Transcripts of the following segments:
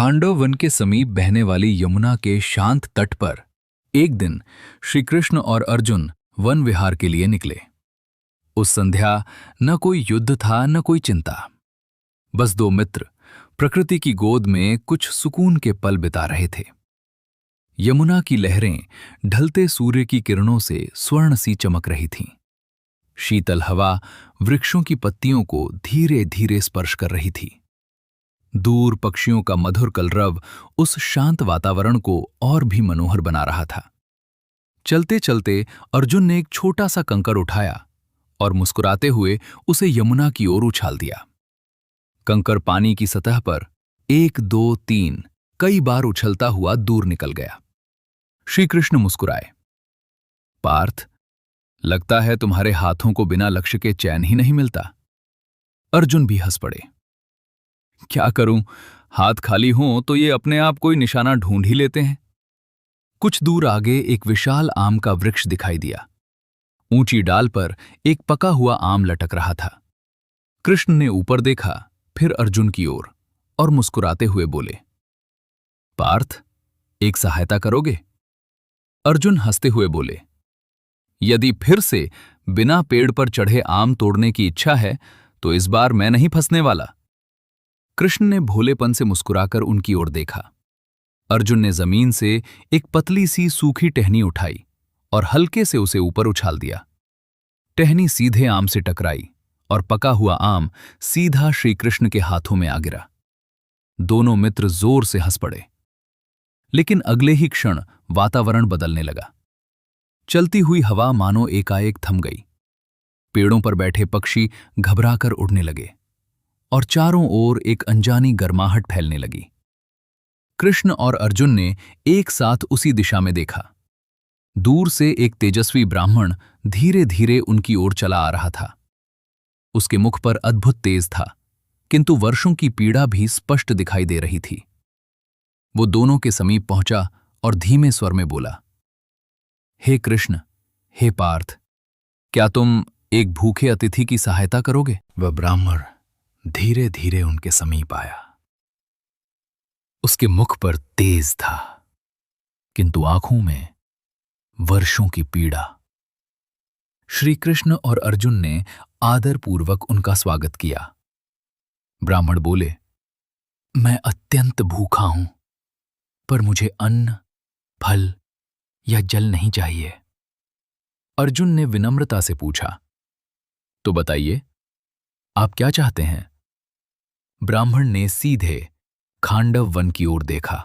Khandava one के समीप बहने वाली यमुना के शांत तट पर एक दिन श्री कृष्ण और अर्जुन वन विहार के लिए निकले। उस संध्या न कोई युद्ध था न कोई चिंता, बस दो मित्र प्रकृति की गोद में कुछ सुकून के पल बिता रहे थे। यमुना की लहरें ढलते सूर्य की किरणों से स्वर्ण सी चमक रही थीं। शीतल हवा वृक्षों की पत्तियों को धीरे धीरे स्पर्श कर रही थी। दूर पक्षियों का मधुर कलरव उस शांत वातावरण को और भी मनोहर बना रहा था। चलते चलते अर्जुन ने एक छोटा सा कंकर उठाया और मुस्कुराते हुए उसे यमुना की ओर उछाल दिया। कंकर पानी की सतह पर 1 2 3 कई बार उछलता हुआ दूर निकल गया। श्री कृष्ण मुस्कुराए। पार्थ, लगता है तुम्हारे हाथों को बिना लक्ष्य के चैन ही नहीं मिलता। अर्जुन भी हंस पड़े। क्या करूं, हाथ खाली हों तो ये अपने आप कोई निशाना ढूंढ ही लेते हैं। कुछ दूर आगे एक विशाल आम का वृक्ष दिखाई दिया। ऊंची डाल पर एक पका हुआ आम लटक रहा था। कृष्ण ने ऊपर देखा, फिर अर्जुन की ओर और मुस्कुराते हुए बोले, पार्थ, एक सहायता करोगे? अर्जुन हंसते हुए बोले, यदि फिर से बिना पेड़ पर चढ़े आम तोड़ने की इच्छा है तो इस बार मैं नहीं फंसने वाला। कृष्ण ने भोलेपन से मुस्कुराकर उनकी ओर देखा। अर्जुन ने जमीन से एक पतली सी सूखी टहनी उठाई और हल्के से उसे ऊपर उछाल दिया। टहनी सीधे आम से टकराई और पका हुआ आम सीधा श्री कृष्ण के हाथों में आ गिरा। दोनों मित्र जोर से हंस पड़े, लेकिन अगले ही क्षण वातावरण बदलने लगा। चलती हुई हवा मानो एकाएक थम गई। पेड़ों पर बैठे पक्षी घबराकर उड़ने लगे और चारों ओर एक अनजानी गर्माहट फैलने लगी। कृष्ण और अर्जुन ने एक साथ उसी दिशा में देखा। दूर से एक तेजस्वी ब्राह्मण धीरे धीरे उनकी ओर चला आ रहा था। उसके मुख पर अद्भुत तेज था, किंतु वर्षों की पीड़ा भी स्पष्ट दिखाई दे रही थी। वो दोनों के समीप पहुंचा और धीमे स्वर में बोला, हे कृष्ण, हे पार्थ, क्या तुम एक भूखे अतिथि की सहायता करोगे? वह ब्राह्मण धीरे धीरे उनके समीप आया। उसके मुख पर तेज था, किंतु आंखों में वर्षों की पीड़ा। श्री कृष्ण और अर्जुन ने आदरपूर्वक उनका स्वागत किया। ब्राह्मण बोले, मैं अत्यंत भूखा हूं, पर मुझे अन्न, फल या जल नहीं चाहिए। अर्जुन ने विनम्रता से पूछा, तो बताइए, आप क्या चाहते हैं? ब्राह्मण ने सीधे खांडव वन की ओर देखा,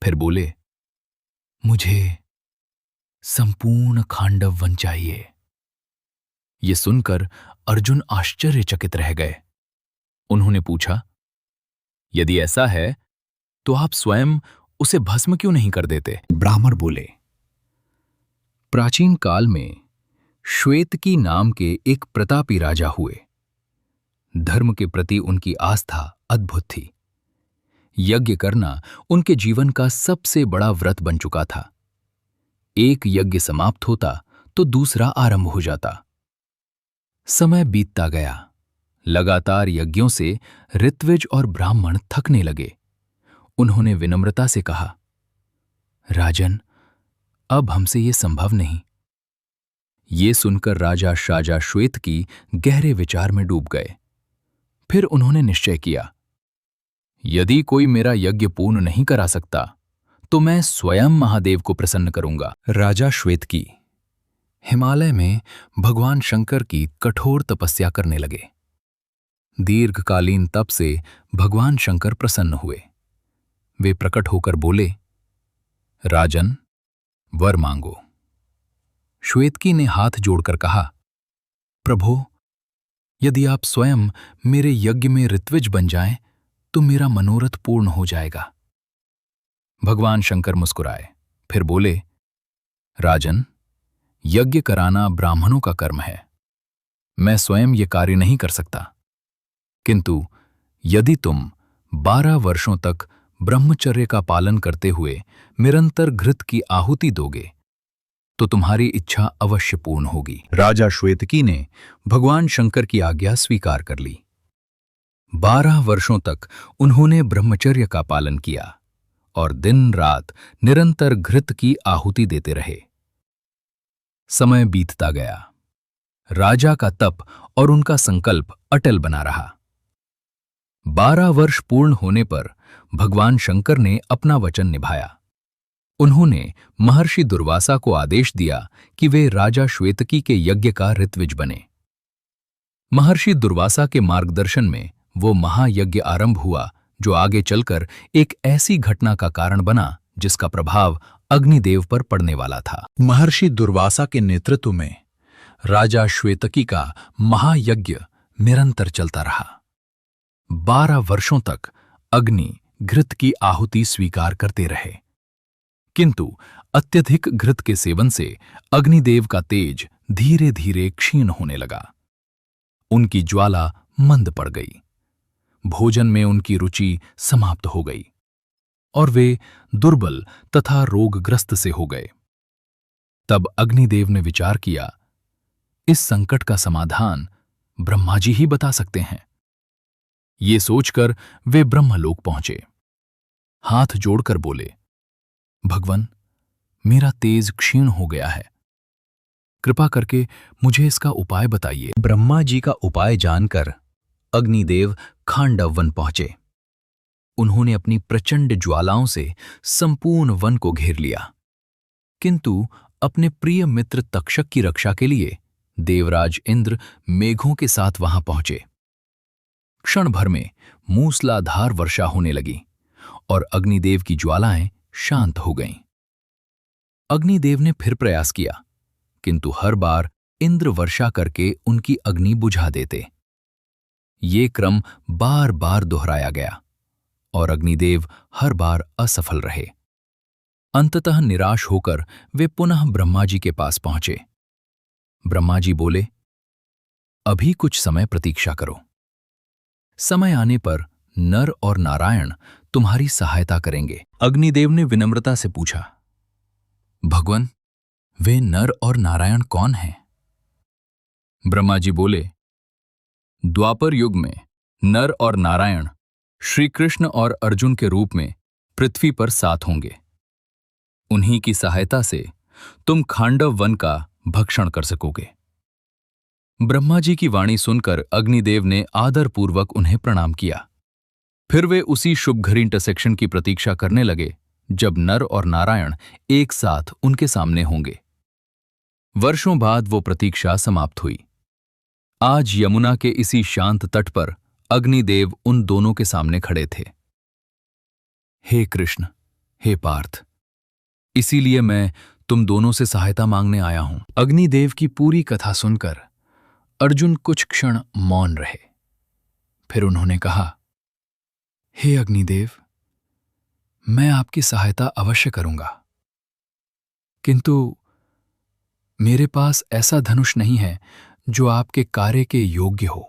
फिर बोले, मुझे संपूर्ण खांडव वन चाहिए। ये सुनकर अर्जुन आश्चर्यचकित रह गए। उन्होंने पूछा, यदि ऐसा है तो आप स्वयं उसे भस्म क्यों नहीं कर देते? ब्राह्मण बोले, प्राचीन काल में श्वेतकी नाम के एक प्रतापी राजा हुए। धर्म के प्रति उनकी आस्था अद्भुत थी। यज्ञ करना उनके जीवन का सबसे बड़ा व्रत बन चुका था। एक यज्ञ समाप्त होता तो दूसरा आरंभ हो जाता। समय बीतता गया। लगातार यज्ञों से ऋत्विज और ब्राह्मण थकने लगे। उन्होंने विनम्रता से कहा, राजन, अब हमसे ये संभव नहीं। ये सुनकर राजा शाजा श्वेतकी गहरे विचार में डूब गए। फिर उन्होंने निश्चय किया, यदि कोई मेरा यज्ञ पूर्ण नहीं करा सकता तो मैं स्वयं महादेव को प्रसन्न करूंगा। राजा श्वेतकी हिमालय में भगवान शंकर की कठोर तपस्या करने लगे। दीर्घकालीन तप से भगवान शंकर प्रसन्न हुए। वे प्रकट होकर बोले, राजन, वर मांगो। श्वेतकी ने हाथ जोड़कर कहा, प्रभो, यदि आप स्वयं मेरे यज्ञ में ऋत्विज बन जाएं तो मेरा मनोरथ पूर्ण हो जाएगा। भगवान शंकर मुस्कुराए, फिर बोले, राजन, यज्ञ कराना ब्राह्मणों का कर्म है। मैं स्वयं ये कार्य नहीं कर सकता, किंतु यदि तुम 12 वर्षों तक ब्रह्मचर्य का पालन करते हुए निरंतर घृत की आहुति दोगे तो तुम्हारी इच्छा अवश्य पूर्ण होगी। राजा श्वेतकी ने भगवान शंकर की आज्ञा स्वीकार कर ली। 12 वर्षों तक उन्होंने ब्रह्मचर्य का पालन किया और दिन रात निरंतर घृत की आहुति देते रहे। समय बीतता गया। राजा का तप और उनका संकल्प अटल बना रहा। 12 वर्ष पूर्ण होने पर भगवान शंकर ने अपना वचन निभाया। उन्होंने महर्षि दुर्वासा को आदेश दिया कि वे राजा श्वेतकी के यज्ञ का ऋत्विज बने। महर्षि दुर्वासा के मार्गदर्शन में वो महायज्ञ आरंभ हुआ, जो आगे चलकर एक ऐसी घटना का कारण बना जिसका प्रभाव अग्निदेव पर पड़ने वाला था। महर्षि दुर्वासा के नेतृत्व में राजा श्वेतकी का महायज्ञ निरंतर चलता रहा। 12 वर्षों तक अग्नि घृत की आहुति स्वीकार करते रहे, किंतु अत्यधिक घृत के सेवन से अग्निदेव का तेज धीरे धीरे क्षीण होने लगा। उनकी ज्वाला मंद पड़ गई, भोजन में उनकी रुचि समाप्त हो गई और वे दुर्बल तथा रोगग्रस्त से हो गए। तब अग्निदेव ने विचार किया, इस संकट का समाधान ब्रह्मा जी ही बता सकते हैं। ये सोचकर वे ब्रह्मलोक पहुंचे। हाथ जोड़कर बोले, भगवान, मेरा तेज क्षीण हो गया है, कृपा करके मुझे इसका उपाय बताइए। ब्रह्मा जी का उपाय जानकर अग्निदेव खांडव वन पहुंचे। उन्होंने अपनी प्रचंड ज्वालाओं से संपूर्ण वन को घेर लिया, किंतु अपने प्रिय मित्र तक्षक की रक्षा के लिए देवराज इंद्र मेघों के साथ वहां पहुंचे। क्षण भर में मूसलाधार वर्षा होने लगी और अग्निदेव की ज्वालाएं शांत हो गईं। अग्निदेव ने फिर प्रयास किया, किंतु हर बार इंद्र वर्षा करके उनकी अग्नि बुझा देते। ये क्रम बार बार दोहराया गया और अग्निदेव हर बार असफल रहे। अंततः निराश होकर वे पुनः ब्रह्मा जी के पास पहुंचे। ब्रह्मा जी बोले, अभी कुछ समय प्रतीक्षा करो। समय आने पर नर और नारायण तुम्हारी सहायता करेंगे। अग्निदेव ने विनम्रता से पूछा, भगवान, वे नर और नारायण कौन हैं? ब्रह्मा जी बोले, द्वापर युग में नर और नारायण श्री कृष्ण और अर्जुन के रूप में पृथ्वी पर साथ होंगे। उन्हीं की सहायता से तुम खांडव वन का भक्षण कर सकोगे। ब्रह्मा जी की वाणी सुनकर अग्निदेव ने आदरपूर्वक उन्हें प्रणाम किया। फिर वे उसी शुभ घड़ी इंटरसेक्शन की प्रतीक्षा करने लगे जब नर और नारायण एक साथ उनके सामने होंगे। वर्षों बाद वो प्रतीक्षा समाप्त हुई। आज यमुना के इसी शांत तट पर अग्निदेव उन दोनों के सामने खड़े थे। हे कृष्ण, हे पार्थ, इसीलिए मैं तुम दोनों से सहायता मांगने आया हूं। अग्निदेव की पूरी कथा सुनकर अर्जुन कुछ क्षण मौन रहे। फिर उन्होंने कहा, हे अग्निदेव, मैं आपकी सहायता अवश्य करूंगा, किंतु मेरे पास ऐसा धनुष नहीं है जो आपके कार्य के योग्य हो।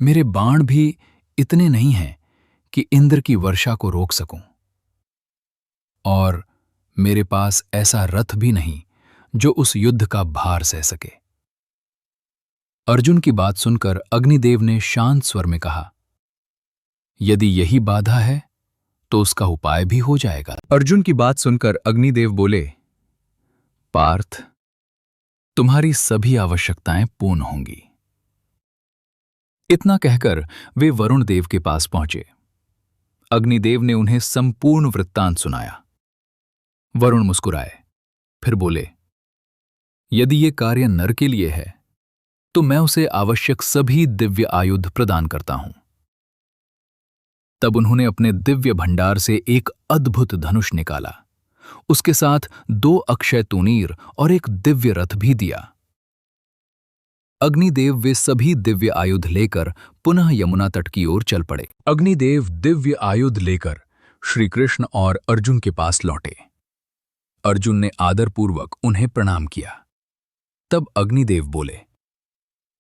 मेरे बाण भी इतने नहीं हैं कि इंद्र की वर्षा को रोक सकूं, और मेरे पास ऐसा रथ भी नहीं जो उस युद्ध का भार सह सके। अर्जुन की बात सुनकर अग्निदेव ने शांत स्वर में कहा, यदि यही बाधा है तो उसका उपाय भी हो जाएगा। अर्जुन की बात सुनकर अग्निदेव बोले, पार्थ, तुम्हारी सभी आवश्यकताएं पूर्ण होंगी। इतना कहकर वे वरुण देव के पास पहुंचे। अग्निदेव ने उन्हें संपूर्ण वृत्तांत सुनाया। वरुण मुस्कुराए, फिर बोले, यदि ये कार्य नर के लिए है तो मैं उसे आवश्यक सभी दिव्य आयुध प्रदान करता हूं। तब उन्होंने अपने दिव्य भंडार से एक अद्भुत धनुष निकाला। उसके साथ 2 अक्षय तूणीर और एक दिव्य रथ भी दिया। अग्निदेव वे सभी दिव्य आयुध लेकर पुनः यमुना तट की ओर चल पड़े। अग्निदेव दिव्य आयुध लेकर श्री कृष्ण और अर्जुन के पास लौटे। अर्जुन ने आदरपूर्वक उन्हें प्रणाम किया। तब अग्निदेव बोले,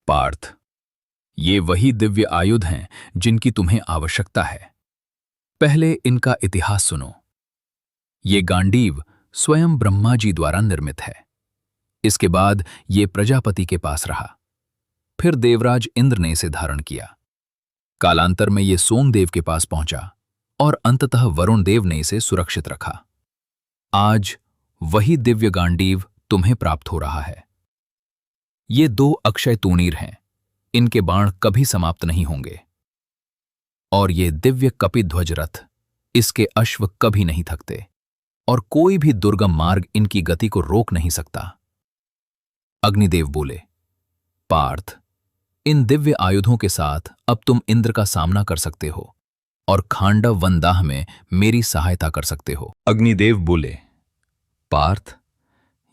पार्थ, ये वही दिव्य आयुध हैं जिनकी तुम्हें आवश्यकता है। पहले इनका इतिहास सुनो। ये गांडीव स्वयं ब्रह्मा जी द्वारा निर्मित है। इसके बाद ये प्रजापति के पास रहा। फिर देवराज इंद्र ने इसे धारण किया। कालांतर में ये सोमदेव के पास पहुंचा और अंततः वरुण देव ने इसे सुरक्षित रखा। आज वही दिव्य गांडीव तुम्हें प्राप्त हो रहा है। ये 2 अक्षय तूणीर हैं, इनके बाण कभी समाप्त नहीं होंगे। और ये दिव्य कपिध्वज रथ, इसके अश्व कभी नहीं थकते और कोई भी दुर्गम मार्ग इनकी गति को रोक नहीं सकता। अग्निदेव बोले, पार्थ, इन दिव्य आयुधों के साथ अब तुम इंद्र का सामना कर सकते हो और खांडव वनदाह में मेरी सहायता कर सकते हो। अग्निदेव बोले, पार्थ,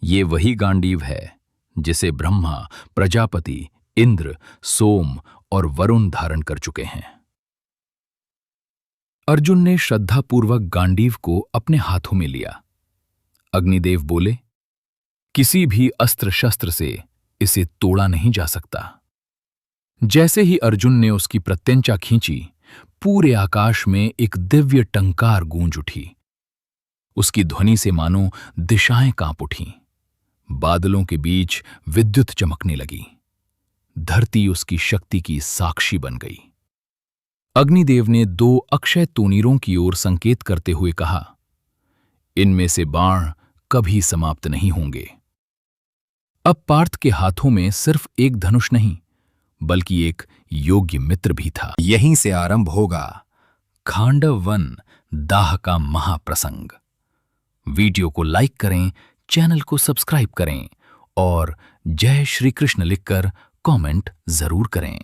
ये वही गांडीव है जिसे ब्रह्मा, प्रजापति, इंद्र, सोम और वरुण धारण कर चुके हैं। अर्जुन ने श्रद्धापूर्वक गांडीव को अपने हाथों में लिया। अग्निदेव बोले, किसी भी अस्त्र शस्त्र से इसे तोड़ा नहीं जा सकता। जैसे ही अर्जुन ने उसकी प्रत्यंचा खींची, पूरे आकाश में एक दिव्य टंकार गूंज उठी। उसकी ध्वनि से मानो दिशाएं कांप उठीं। बादलों के बीच विद्युत चमकने लगी। धरती उसकी शक्ति की साक्षी बन गई। अग्निदेव ने 2 अक्षय तूणीरों की ओर संकेत करते हुए कहा, इनमें से बाण कभी समाप्त नहीं होंगे। अब पार्थ के हाथों में सिर्फ एक धनुष नहीं, बल्कि एक योग्य मित्र भी था। यहीं से आरंभ होगा खांडव वन दाह का महाप्रसंग। वीडियो को लाइक करें, चैनल को सब्सक्राइब करें और जय श्री कृष्ण लिखकर कमेंट जरूर करें।